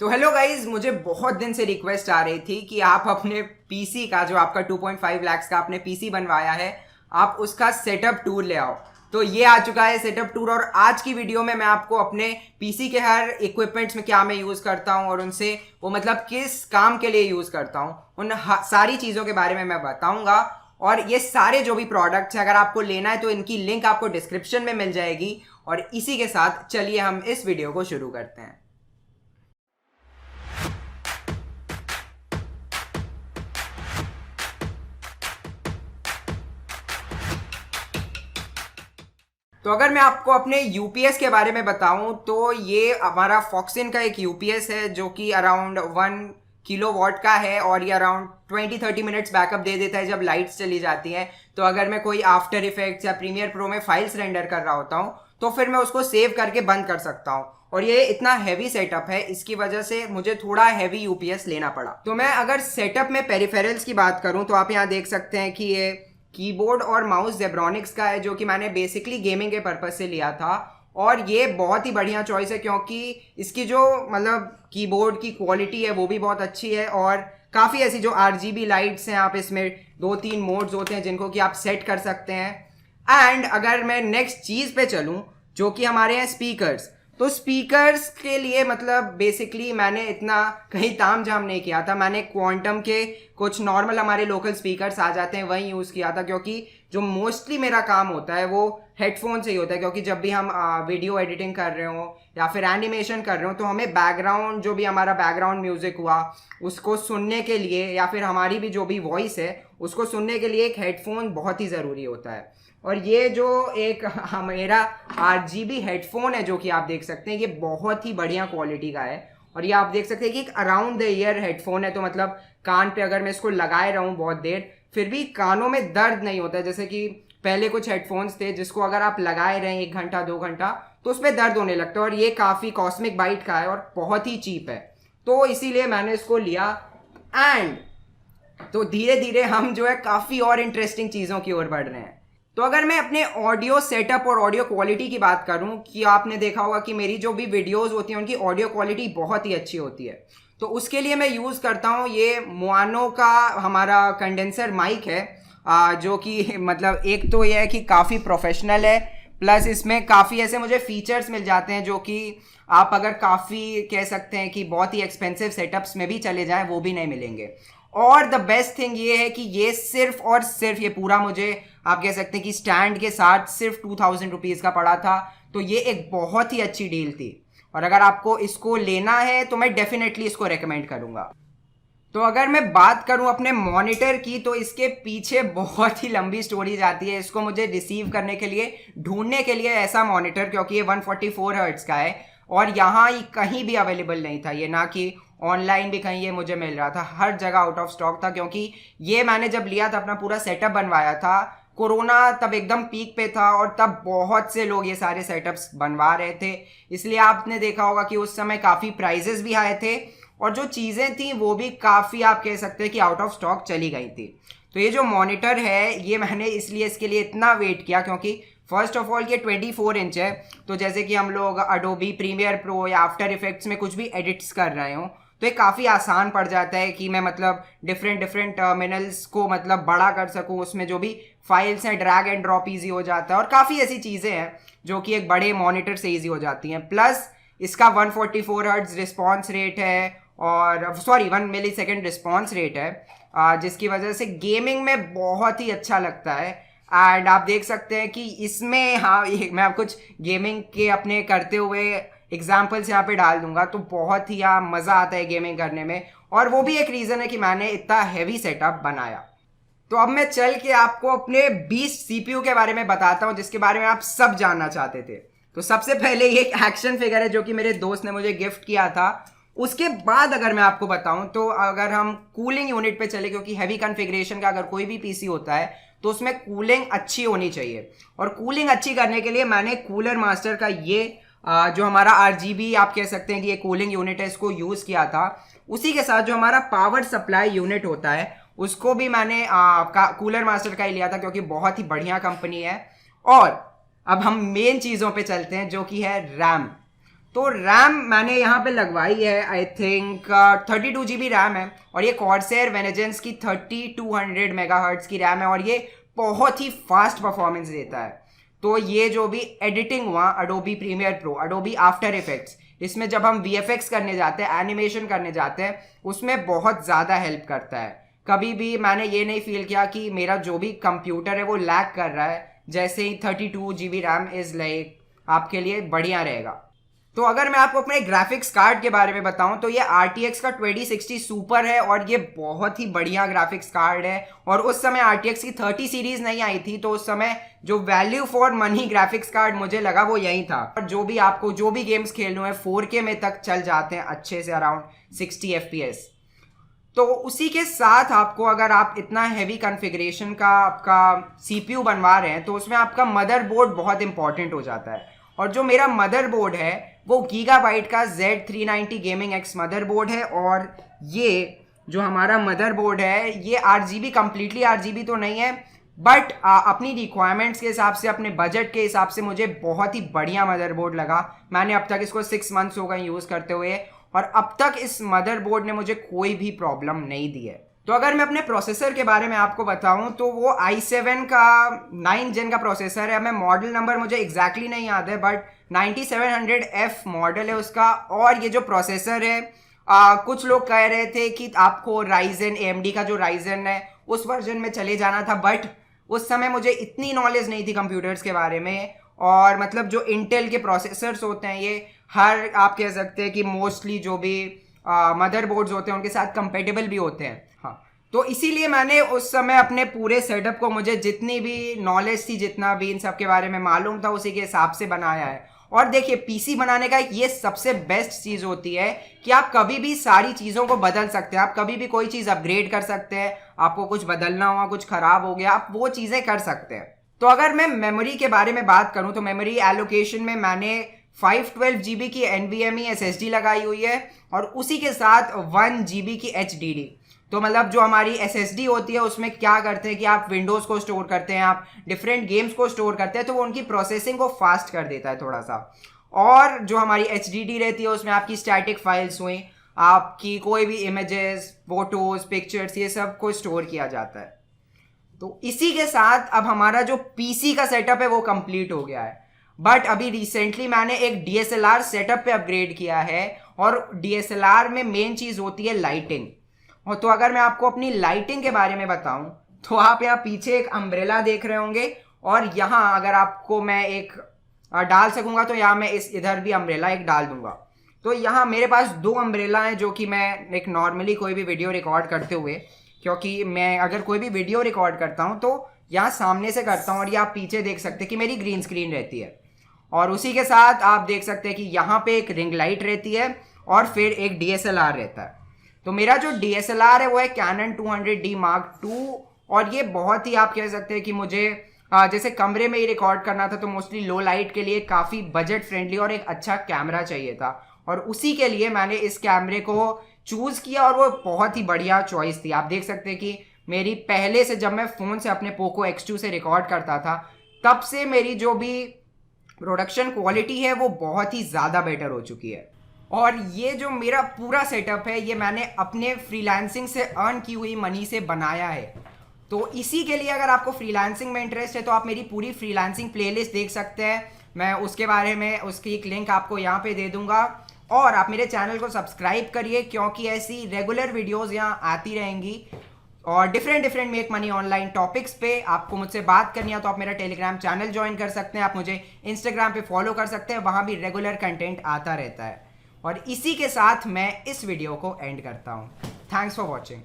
तो hello guys, मुझे बहुत दिन से रिक्वेस्ट आ रही थी कि आप अपने पीसी का जो आपका 2.5 लाख का आपने पीसी बनवाया है, आप उसका सेटअप टूर ले आओ। तो ये आ चुका है सेटअप टूर, और आज की वीडियो में मैं आपको अपने पीसी के हर इक्विपमेंट्स में क्या मैं यूज़ करता हूँ और उनसे वो मतलब किस काम के लिए यूज़ करता हूँ, उन सारी चीज़ों के बारे में मैं बताऊँगा। और ये सारे जो भी प्रोडक्ट्स हैं, अगर आपको लेना है तो इनकी लिंक आपको डिस्क्रिप्शन में मिल जाएगी। और इसी के साथ चलिए हम इस वीडियो को शुरू करते हैं। तो अगर मैं आपको अपने यूपीएस के बारे में बताऊं तो ये हमारा फॉक्सिन का एक यूपीएस है जो कि अराउंड 1 किलोवाट का है, और ये अराउंड 20-30 मिनट्स बैकअप दे देता है जब लाइट्स चली जाती हैं। तो अगर मैं कोई आफ्टर इफेक्ट्स या प्रीमियर प्रो में फाइल्स रेंडर कर रहा होता हूँ तो फिर मैं उसको सेव करके बंद कर सकता हूँ। और ये इतना हैवी सेटअप है, इसकी वजह से मुझे थोड़ा हैवी यूपीएस लेना पड़ा। तो मैं अगर सेटअप में पेरिफेरल्स की बात करूं तो आप यहाँ देख सकते हैं कि ये कीबोर्ड और माउस जेब्रॉनिक्स का है, जो कि मैंने बेसिकली गेमिंग के पर्पज से लिया था। और ये बहुत ही बढ़िया चॉइस है क्योंकि इसकी जो मतलब कीबोर्ड की क्वालिटी है वो भी बहुत अच्छी है, और काफ़ी ऐसी जो आरजीबी लाइट्स हैं, आप इसमें 2-3 मोड्स होते हैं जिनको कि आप सेट कर सकते हैं। एंड अगर मैं नेक्स्ट चीज़ पे चलूँ जो कि हमारे हैं स्पीकर्स, तो स्पीकर्स के लिए मतलब बेसिकली मैंने इतना कहीं ताम झाम नहीं किया था। मैंने क्वांटम के कुछ नॉर्मल हमारे लोकल स्पीकर्स आ जाते हैं वही यूज़ किया था, क्योंकि जो मोस्टली मेरा काम होता है वो हेडफोन से ही होता है। क्योंकि जब भी हम वीडियो एडिटिंग कर रहे हो या फिर एनिमेशन कर रहे हो तो हमें बैकग्राउंड, जो भी हमारा बैकग्राउंड म्यूजिक हुआ उसको सुनने के लिए, या फिर हमारी भी जो भी वॉइस है उसको सुनने के लिए एक हेडफोन बहुत ही ज़रूरी होता है। और ये जो एक मेरा RGB हेडफोन है जो कि आप देख सकते हैं, ये बहुत ही बढ़िया क्वालिटी का है। और ये आप देख सकते हैं कि एक अराउंड द ईयर हेडफोन है, तो मतलब कान पे अगर मैं इसको लगाए रहूं बहुत देर फिर भी कानों में दर्द नहीं होता है। जैसे कि पहले कुछ हेडफोन्स थे जिसको अगर आप लगाए रहें 1 घंटा 2 घंटा तो उसमें दर्द होने लगता है। और ये काफ़ी कॉस्मिक बाइट का है और बहुत ही चीप है, तो इसीलिए मैंने इसको लिया। एंड तो धीरे धीरे हम जो है काफ़ी और इंटरेस्टिंग चीज़ों की ओर बढ़ रहे हैं। तो अगर मैं अपने ऑडियो सेटअप और ऑडियो क्वालिटी की बात करूं, कि आपने देखा होगा कि मेरी जो भी वीडियोस होती हैं उनकी ऑडियो क्वालिटी बहुत ही अच्छी होती है, तो उसके लिए मैं यूज़ करता हूं ये मोआनो का हमारा कंडेंसर माइक है, जो कि मतलब एक तो यह है कि काफ़ी प्रोफेशनल है, प्लस इसमें काफ़ी ऐसे मुझे फीचर्स मिल जाते हैं जो कि आप अगर काफ़ी कह सकते हैं कि बहुत ही एक्सपेंसिव सेटअप्स में भी चले जाएं वो भी नहीं मिलेंगे। और द बेस्ट थिंग ये है कि ये सिर्फ और सिर्फ ये पूरा मुझे आप कह सकते हैं कि स्टैंड के साथ सिर्फ 2000 रुपीज़ का पड़ा था। तो ये एक बहुत ही अच्छी डील थी, और अगर आपको इसको लेना है तो मैं डेफिनेटली इसको रेकमेंड करूंगा। तो अगर मैं बात करूं अपने मॉनिटर की, तो इसके पीछे बहुत ही लंबी स्टोरी जाती है। इसको मुझे रिसीव करने के लिए, ढूंढने के लिए ऐसा मॉनिटर, क्योंकि ये 144 हर्ट्ज का है और यहाँ कहीं भी अवेलेबल नहीं था ये, ना कि ऑनलाइन भी कहीं ये मुझे मिल रहा था, हर जगह आउट ऑफ स्टॉक था। क्योंकि ये मैंने जब लिया था, अपना पूरा सेटअप बनवाया था, कोरोना तब एकदम पीक पे था और तब बहुत से लोग ये सारे सेटअप्स बनवा रहे थे, इसलिए आपने देखा होगा कि उस समय काफ़ी प्राइजेस भी आए थे और जो चीज़ें थी वो भी काफ़ी आप कह सकते हैं कि आउट ऑफ स्टॉक चली गई थी। तो ये जो मॉनिटर है ये मैंने इसलिए इसके लिए इतना वेट किया क्योंकि फर्स्ट ऑफ ऑल ये 24 इंच है, तो जैसे कि हम लोग अडोबी प्रीमियर प्रो या आफ्टर इफेक्ट्स में कुछ भी एडिट्स कर रहे हो तो ये काफ़ी आसान पड़ जाता है कि मैं मतलब डिफरेंट टर्मिनल्स को मतलब बड़ा कर सकूँ, उसमें जो भी फाइल्स हैं ड्रैग एंड ड्रॉप ईजी हो जाता है, और काफ़ी ऐसी चीज़ें हैं जो कि एक बड़े मॉनिटर से ईजी हो जाती हैं। प्लस इसका 144 हर्ट्ज रिस्पॉन्स रेट है, और सॉरी 1 मिली सेकेंड रिस्पॉन्स रेट है, जिसकी वजह से गेमिंग में बहुत ही अच्छा लगता है। एंड आप देख सकते हैं कि इसमें, हाँ मैं आप कुछ गेमिंग के अपने करते हुए एग्जाम्पल्स यहाँ पे डाल दूंगा, तो बहुत ही मज़ा आता है गेमिंग करने में, और वो भी एक रीज़न है कि मैंने इतना हैवी सेटअप बनाया। तो अब मैं चल के आपको अपने 20 CPU के बारे में बताता हूँ जिसके बारे में आप सब जानना चाहते थे। तो सबसे पहले ये एक एक्शन फिगर है जो कि मेरे दोस्त ने मुझे गिफ्ट किया था। उसके बाद अगर मैं आपको बताऊं तो अगर हम कूलिंग यूनिट पे चले, क्योंकि हैवी कॉन्फ़िगरेशन का अगर कोई भी पीसी होता है तो उसमें कूलिंग अच्छी होनी चाहिए, और कूलिंग अच्छी करने के लिए मैंने कूलर मास्टर का ये जो हमारा RGB आप कह सकते हैं कि ये कूलिंग यूनिट है, इसको यूज़ किया था। उसी के साथ जो हमारा पावर सप्लाई यूनिट होता है उसको भी मैंने कूलर मास्टर का ही लिया था, क्योंकि बहुत ही बढ़िया कंपनी है। और अब हम मेन चीज़ों पे चलते हैं जो कि है रैम। तो रैम मैंने यहाँ पे लगवाई है, आई थिंक 32 GB रैम है, और ये कॉर्सैर वेनेजेंस की 3200 मेगाहर्ट्ज की रैम है, और ये बहुत ही फास्ट परफॉर्मेंस देता है। तो ये जो भी एडिटिंग हुआ Adobe Premiere Pro, Adobe After Effects, इसमें जब हम VFX करने जाते हैं, एनिमेशन करने जाते हैं, उसमें बहुत ज़्यादा हेल्प करता है। कभी भी मैंने ये नहीं फील किया कि मेरा जो भी कंप्यूटर है वो लैग कर रहा है, जैसे ही 32 GB रैम इज़ लाइक आपके लिए बढ़िया रहेगा। तो अगर मैं आपको अपने ग्राफिक्स कार्ड के बारे में बताऊं तो ये RTX का 2060 सुपर है, और ये बहुत ही बढ़िया ग्राफिक्स कार्ड है। और उस समय RTX की 30 सीरीज नहीं आई थी, तो उस समय जो value for money graphics card मुझे लगा वो यही था। और जो भी गेम्स खेलने हैं 4K में तक चल जाते हैं अच्छे से, अराउंड 60 FPS। तो उसी के साथ आपको, अगर आप इतना हैवी कॉन्फ़िगरेशन का आपका CPU बनवा रहे हैं, तो उसमें आपका मदरबोर्ड बहुत इंपॉर्टेंट हो जाता है। और जो मेरा मदरबोर्ड है वो गीगाबाइट का Z390 गेमिंग एक्स मदरबोर्ड है, और ये जो हमारा मदरबोर्ड है ये RGB कंप्लीटली RGB तो नहीं है, बट अपनी रिक्वायरमेंट्स के हिसाब से, अपने बजट के हिसाब से मुझे बहुत ही बढ़िया मदरबोर्ड लगा। मैंने अब तक इसको 6 मंथ्स हो गए यूज़ करते हुए, और अब तक इस मदरबोर्ड ने मुझे कोई भी प्रॉब्लम नहीं दी है। तो अगर मैं अपने प्रोसेसर के बारे में आपको बताऊं तो वो i7 का 9th जेन का प्रोसेसर है। मैं मॉडल नंबर मुझे एग्जैक्टली नहीं याद है, बट 9700F मॉडल है उसका। और ये जो प्रोसेसर है, कुछ लोग कह रहे थे कि आपको राइजन, AMD का जो राइजन है उस वर्जन में चले जाना था, बट उस समय मुझे इतनी नॉलेज नहीं थी कंप्यूटर्स के बारे में। और मतलब जो इंटेल के प्रोसेसर्स होते हैं ये हर, आप कह सकते हैं कि मोस्टली जो भी मदरबोर्ड्स होते हैं उनके साथ कंपेटेबल भी होते हैं। हाँ, तो इसीलिए मैंने उस समय अपने पूरे सेटअप को, मुझे जितनी भी नॉलेज थी, जितना भी इन सब के बारे में मालूम था, उसी के हिसाब से बनाया है। और देखिए, पीसी बनाने का ये सबसे बेस्ट चीज़ होती है कि आप कभी भी सारी चीज़ों को बदल सकते हैं। आप कभी भी कोई चीज़ अपग्रेड कर सकते हैं, आपको कुछ बदलना हुआ, कुछ खराब हो गया, आप वो चीज़ें कर सकते हैं। तो अगर मैं मेमोरी के बारे में बात करूं तो मेमोरी एलोकेशन में मैंने 512 GB की NVMe SSD लगाई हुई है, और उसी के साथ 1 GB की HDD। तो मतलब जो हमारी SSD होती है उसमें क्या करते हैं कि आप विंडोज़ को स्टोर करते हैं, आप डिफरेंट गेम्स को स्टोर करते हैं, तो वो उनकी प्रोसेसिंग को फास्ट कर देता है थोड़ा सा। और जो हमारी HDD रहती है उसमें आपकी स्टैटिक फाइल्स हुई, आपकी कोई भी इमेजेस, फोटोज, पिक्चर्स, ये सब को स्टोर किया जाता है। तो इसी के साथ अब हमारा जो पीसी का सेटअप है वो कंप्लीट हो गया है। बट अभी रिसेंटली मैंने एक DSLR सेटअप पे अपग्रेड किया है, और DSLR में मेन चीज़ होती है लाइटिंग। और तो अगर मैं आपको अपनी लाइटिंग के बारे में बताऊं तो आप यहाँ पीछे एक अम्ब्रेला देख रहे होंगे, और यहाँ अगर आपको मैं एक डाल सकूंगा तो यहाँ मैं इधर भी अम्ब्रेला एक डाल दूंगा। तो यहाँ मेरे पास 2 अम्ब्रेला हैं, जो कि मैं एक नॉर्मली कोई भी वीडियो रिकॉर्ड करते हुए, क्योंकि मैं अगर कोई भी वीडियो रिकॉर्ड करता हूँ तो यहाँ सामने से करता हूँ, और ये आप पीछे देख सकते हैं कि मेरी ग्रीन स्क्रीन रहती है। और उसी के साथ आप देख सकते हैं कि यहाँ पे एक रिंग लाइट रहती है, और फिर एक DSLR रहता है। तो मेरा जो DSLR है वो है Canon 200D Mark II, और ये बहुत ही, आप कह सकते हैं कि मुझे जैसे कमरे में ही रिकॉर्ड करना था, तो मोस्टली लो लाइट के लिए काफ़ी बजट फ्रेंडली और एक अच्छा कैमरा चाहिए था, और उसी के लिए मैंने इस कैमरे को चूज़ किया, और वो बहुत ही बढ़िया चॉइस थी। आप देख सकते हैं कि मेरी पहले से, जब मैं फ़ोन से अपने पोको X2 से रिकॉर्ड करता था, तब से मेरी जो भी प्रोडक्शन क्वालिटी है वो बहुत ही ज़्यादा बेटर हो चुकी है। और ये जो मेरा पूरा सेटअप है ये मैंने अपने फ्रीलांसिंग से अर्न की हुई मनी से बनाया है। तो इसी के लिए अगर आपको फ्रीलांसिंग में इंटरेस्ट है तो आप मेरी पूरी फ्रीलांसिंग प्लेलिस्ट देख सकते हैं। मैं उसके बारे में, उसकी एक लिंक आपको यहाँ पे दे दूँगा। और आप मेरे चैनल को सब्सक्राइब करिए, क्योंकि ऐसी रेगुलर वीडियोज़ यहाँ आती रहेंगी, और different make money online topics पे आपको मुझसे बात करनी है तो आप मेरा टेलीग्राम चैनल ज्वाइन कर सकते हैं। आप मुझे इंस्टाग्राम पे फॉलो कर सकते हैं, वहाँ भी रेगुलर कंटेंट आता रहता है। और इसी के साथ मैं इस वीडियो को एंड करता हूँ। Thanks for watching.